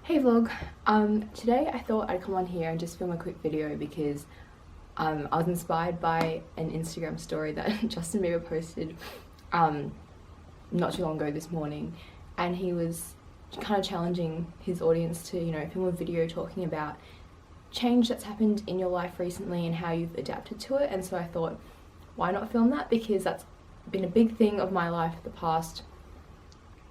Hey vlog, today I thought I'd come on here and just film a quick video because I was inspired by an Instagram story that Justin Bieber posted not too long ago this morning, and he was kind of challenging his audience to, film a video talking about change that's happened in your life recently and how you've adapted to it. And so I thought, why not film that, because that's been a big thing of my life the past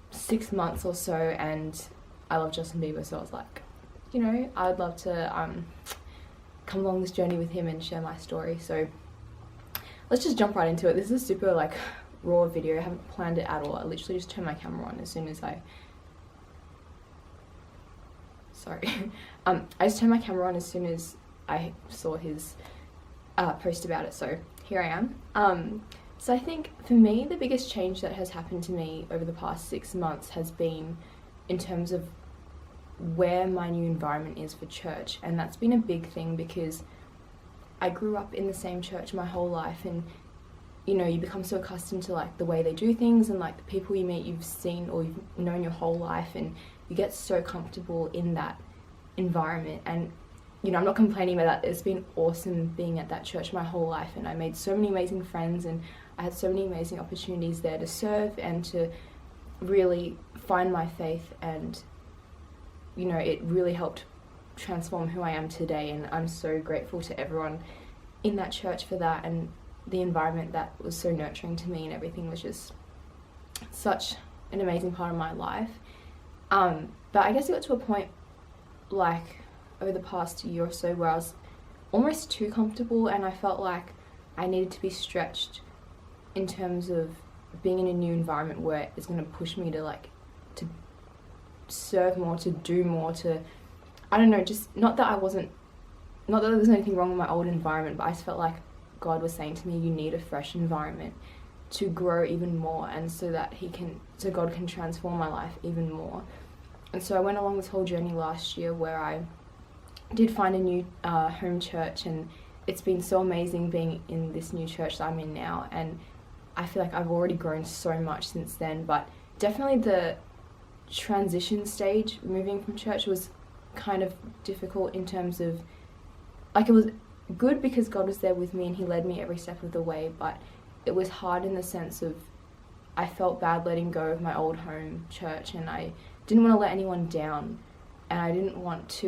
6 months or so, and I love Justin Bieber, so I was like, I would love to come along this journey with him and share my story. So let's just jump right into it. This is a super raw video. I haven't planned it at all. I literally just turned my camera on as soon as I just turned my camera on as soon as I saw his post about it. So here I am. So I think for me, the biggest change that has happened to me over the past 6 months has been in terms of where my new environment is for church. And that's been a big thing because I grew up in the same church my whole life, and you become so accustomed to the way they do things and the people you meet you've seen or you've known your whole life, and you get so comfortable in that environment. And I'm not complaining about that. It's been awesome being at that church my whole life, and I made so many amazing friends, and I had so many amazing opportunities there to serve and to really find my faith, and it really helped transform who I am today. And I'm so grateful to everyone in that church for that, and the environment that was so nurturing to me, and everything was just such an amazing part of my life. But I guess it got to a point over the past year or so where I was almost too comfortable, and I felt like I needed to be stretched in terms of being in a new environment where it's going to push me to serve more, to do more, to, I don't know, just not that there was anything wrong with my old environment, but I just felt like God was saying to me, you need a fresh environment to grow even more, and so God can transform my life even more. And so I went along this whole journey last year where I did find a new home church, and it's been so amazing being in this new church that I'm in now, and I feel like I've already grown so much since then. But definitely the transition stage, moving from church, was kind of difficult in terms of, it was good because God was there with me and he led me every step of the way, but it was hard in the sense of I felt bad letting go of my old home church, and I didn't want to let anyone down, and I didn't want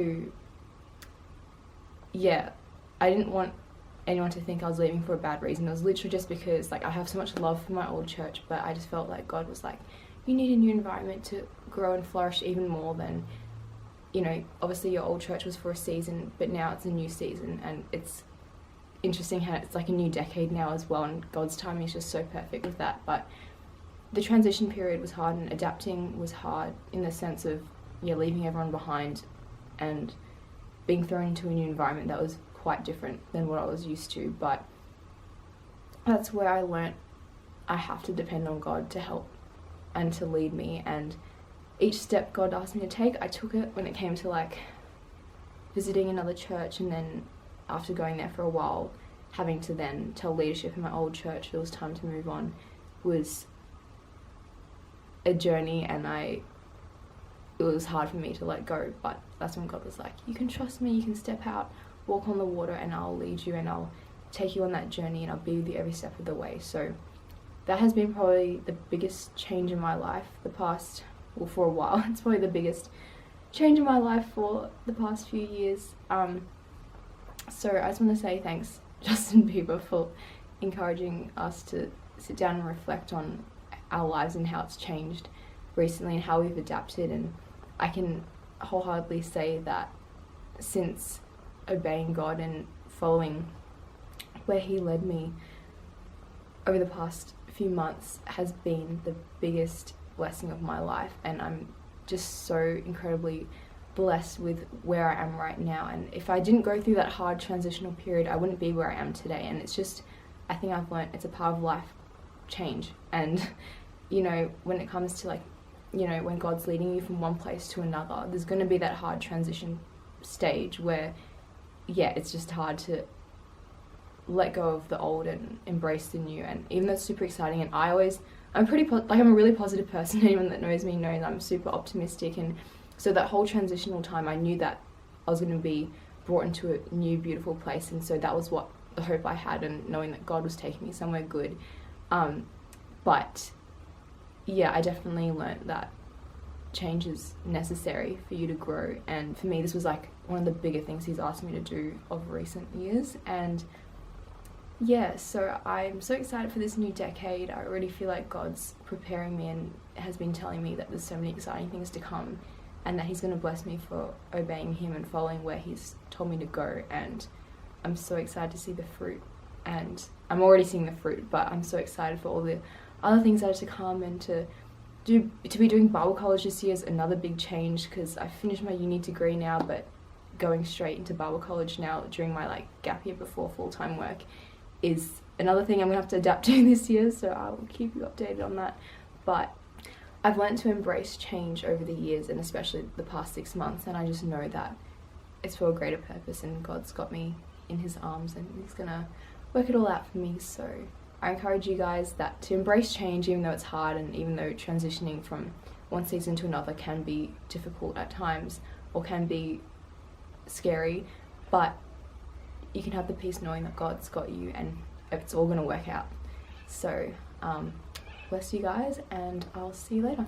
anyone to think I was leaving for a bad reason. It was literally just because I have so much love for my old church, but I just felt like God was like, you need a new environment to grow and flourish even more than, obviously your old church was for a season, but now it's a new season, and it's interesting how it's a new decade now as well, and God's timing is just so perfect with that. But the transition period was hard, and adapting was hard in the sense of leaving everyone behind and being thrown into a new environment that was quite different than what I was used to. But that's where I learnt I have to depend on God to help and to lead me, and each step God asked me to take, I took it. When it came to visiting another church, and then after going there for a while, having to then tell leadership in my old church it was time to move on, was a journey, and it was hard for me to let go. But that's when God was like, you can trust me, you can step out, walk on the water, and I'll lead you, and I'll take you on that journey, and I'll be with you every step of the way. So that has been probably the biggest change in my life for a while. It's probably the biggest change in my life for the past few years. So I just want to say thanks, Justin Bieber, for encouraging us to sit down and reflect on our lives and how it's changed recently and how we've adapted. And I can wholeheartedly say that since obeying God and following where he led me over the past few months has been the biggest blessing of my life, and I'm just so incredibly blessed with where I am right now. And if I didn't go through that hard transitional period, I wouldn't be where I am today. And it's just, I think I've learned it's a part of life change. And when it comes to when God's leading you from one place to another, there's going to be that hard transition stage where it's just hard to let go of the old and embrace the new. And even though it's super exciting, and I'm a really positive person. Anyone that knows me knows I'm super optimistic and So that whole transitional time, I knew that I was going to be brought into a new beautiful place, and so that was what the hope I had, and knowing that God was taking me somewhere good. But yeah, I definitely learnt that change is necessary for you to grow, and for me this was like one of the bigger things he's asked me to do of recent years. And yeah, so I'm so excited for this new decade. I already feel like God's preparing me and has been telling me that there's so many exciting things to come, and that he's going to bless me for obeying him and following where he's told me to go. And I'm so excited to see the fruit, and I'm already seeing the fruit, but I'm so excited for all the other things that are to come, and to be doing Bible college this year is another big change, because I finished my uni degree now, but going straight into Bible college now during my like gap year before full-time work is another thing I'm gonna have to adapt to this year, so I will keep you updated on that. But I've learned to embrace change over the years, and especially the past 6 months, and I just know that it's for a greater purpose, and God's got me in his arms and he's gonna work it all out for me. So I encourage you guys that to embrace change, even though it's hard, and even though transitioning from one season to another can be difficult at times or can be scary, but you can have the peace knowing that God's got you and it's all going to work out. So bless you guys, and I'll see you later.